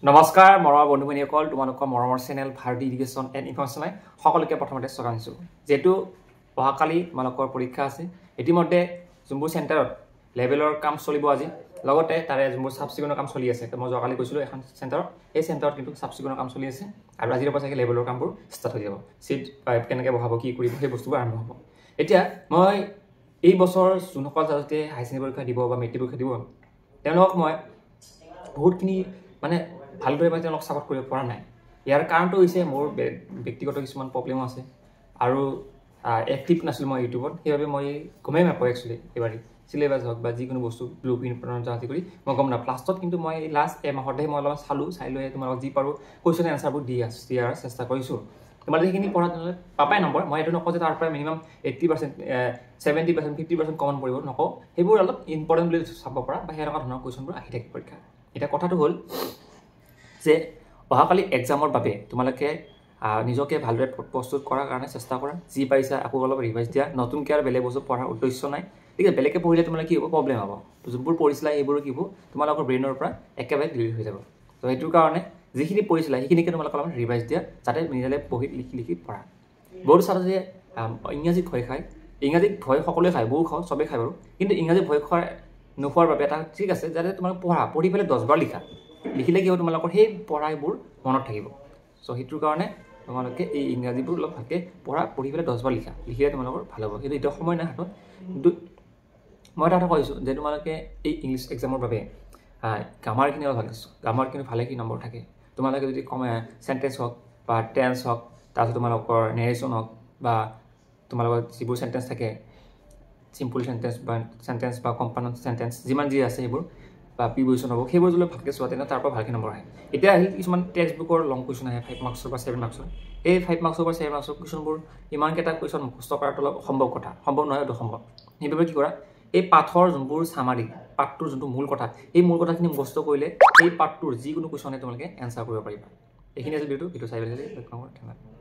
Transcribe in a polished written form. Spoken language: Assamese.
নমস্কাৰ মৰমৰ বন্ধু-বান্ধৱীসকল তোমালোকৰ মৰমৰ চেনেল ভাৰতী এডুকেশ্যন এণ্ড ইনফৰমেশ্যনে সকলোকে প্ৰথমতে স্বাগতম জনাইছোঁ যেহেতু অহাকালি তোমালোকৰ পৰীক্ষা আছে ইতিমধ্যে যোনবোৰ চেণ্টাৰত লেভেলৰ কাম চলিব আজি লগতে তাৰে যোনবোৰ সাবচিকুনৰ কাম চলি আছে মই যোৱাকালি কৈছিলোঁ এখন চেণ্টাৰত এই চেণ্টাৰত কিন্তু সাবচিকুনৰ কাম চলি আছে আৰু আজিৰ পৰা চাগে লেভেলৰ কামবোৰ ষ্টাৰ্ট হৈ যাব চিট কেনেকৈ বহাব কি কৰিব সেই বস্তুবোৰ আৰম্ভ হ'ব এতিয়া মই এই বছৰ যোনসকল যাতে হাই ছেকেণ্ডেৰী পৰীক্ষা দিব বা মেট্ৰিক পৰীক্ষা দিব তেওঁলোকক মই বহুতখিনি মানে ভালদৰে মই তেওঁলোক ছাপোৰ্ট কৰিব পৰা নাই ইয়াৰ কাৰণটো হৈছে মোৰ ব্যক্তিগত কিছুমান প্ৰব্লেম আছে আৰু এক্টিভ নাছিলোঁ মই ইউটিউবত সেইবাবে মই গমেই নাপাওঁ একচুৱেলি এবাৰ চিলেবাছ হওক বা যিকোনো বস্তু ব্লু প্ৰিণ্ট আদি কৰি মই গম নাপাওঁ লাষ্টত কিন্তু মই লাষ্ট এমাহতহে মই অলপ চাই লৈ তোমালোকক যি পাৰোঁ কুৱেশ্যন এনচাৰবোৰ দিয়াৰ চেষ্টা কৰিছোঁ তোমালোকে সেইখিনি পঢ়া তেনেহ'লে পাবাই নম্বৰ মই এইটো নকওঁ যে তাৰ পৰা মিনিমাম 80% 70% 50% কমন পৰিব নকওঁ সেইবোৰ অলপ ইম্পৰ্টেণ্ট বুলি চাব পৰা বা সেনেকুৱা ধৰণৰ কুৱেশ্যনবোৰ আহি থাকে পৰীক্ষা এতিয়া কথাটো হ'ল যে অহাকালি এক্সামৰ বাবে তোমালোকে নিজকে ভালদৰে প্ৰস্তুত কৰাৰ কাৰণে চেষ্টা কৰা যি পাৰিছা আকৌ অলপ ৰিভাইজ দিয়া নতুনকৈ আৰু বেলেগ বস্তু পঢ়াৰ উদ্দেশ্য নাই ঠিক আছে বেলেগে পঢ়িলে তোমালোকে কি হ'ব প্ৰব্লেম হ'ব যোনবোৰ পঢ়িছিলা এইবোৰো কি হ'ব তোমালোকৰ ব্ৰেইনৰ পৰা একেবাৰে ডিলিট হৈ যাব তো সেইটোৰ কাৰণে যিখিনি পঢ়িছিলা সেইখিনিকে তোমালোকে অলপমান ৰিভাইজ দিয়া যাতে নিজে পঢ়ি লিখি পঢ়া বহুত ছাত্ৰজীয়ে ইংৰাজীত ভয় খায় ইংৰাজীত ভয় সকলোৱে খায় বহু খাওঁ চবেই খায় বাৰু কিন্তু ইংৰাজী ভয় নোখোৱাৰ বাবে এটা ঠিক আছে যাতে তোমালোকে পঢ়ি পেলাই 10 বাৰ লিখিলে কি হ'ব তোমালোকৰ সেই পঢ়াবোৰ মনত থাকিব চ' সেইটোৰ কাৰণে তোমালোকে এই ইংৰাজীবোৰ অলপ ভালকৈ পঢ়ি পেলাই 10 বাৰ লিখিলে তোমালোকৰ ভাল হ'ব কিন্তু এতিয়া সময় নাই হাতত কিন্তু মই এটা কথা কৈছোঁ যে তোমালোকে এই ইংলিছ এক্সামৰ বাবে গ্ৰামাৰখিনি অলপ ভালকৈ গ্ৰামাৰখিনি ভালেখিনি নম্বৰ থাকে তোমালোকে যদি চেণ্টেঞ্চ হওক বা টেন্স হওক তাৰপিছত তোমালোকৰ নেৰেশ্যন হওক বা তোমালোকৰ যিবোৰ চেণ্টেঞ্চ থাকে চিম্পল চেণ্টেঞ্চ বা কম্পাউণ্ড চেণ্টেঞ্চ যিমান যি আছে সেইবোৰ বা প্ৰিপজিশ্যন হ'ব সেইবোৰ যদি ভালকৈ চোৱা তেনে তাৰ পৰা ভালকৈ নম্বৰ আহে এতিয়া আহিল কিছুমান টেক্সট বুকৰ লং কুৱেশ্যন আহে 5 মাৰ্কছৰ বা 7 মাৰ্কছৰ এই 5 মাৰ্কছৰ বা 7 মাৰ্কছৰ কুৱেশ্যনবোৰ ইমানকেইটা কুৱেশ্যন মুখস্থ কৰাটো অলপ সম্ভৱ নহয় এইটো সম্ভৱ সেইবাবে কি কৰা এই পাঠৰ যোনবোৰ চামাৰি পাঠটোৰ যোনটো মূল কথা এই মূল কথাখিনি মুখস্থ কৰিলে এই পাঠটোৰ যিকোনো কুৱেশ্যনে তোমালোকে এনচাৰ কৰিব পাৰিবা এইখিনি আছিল ভিডিঅ'টো চাই পেলাই ধন্যবাদ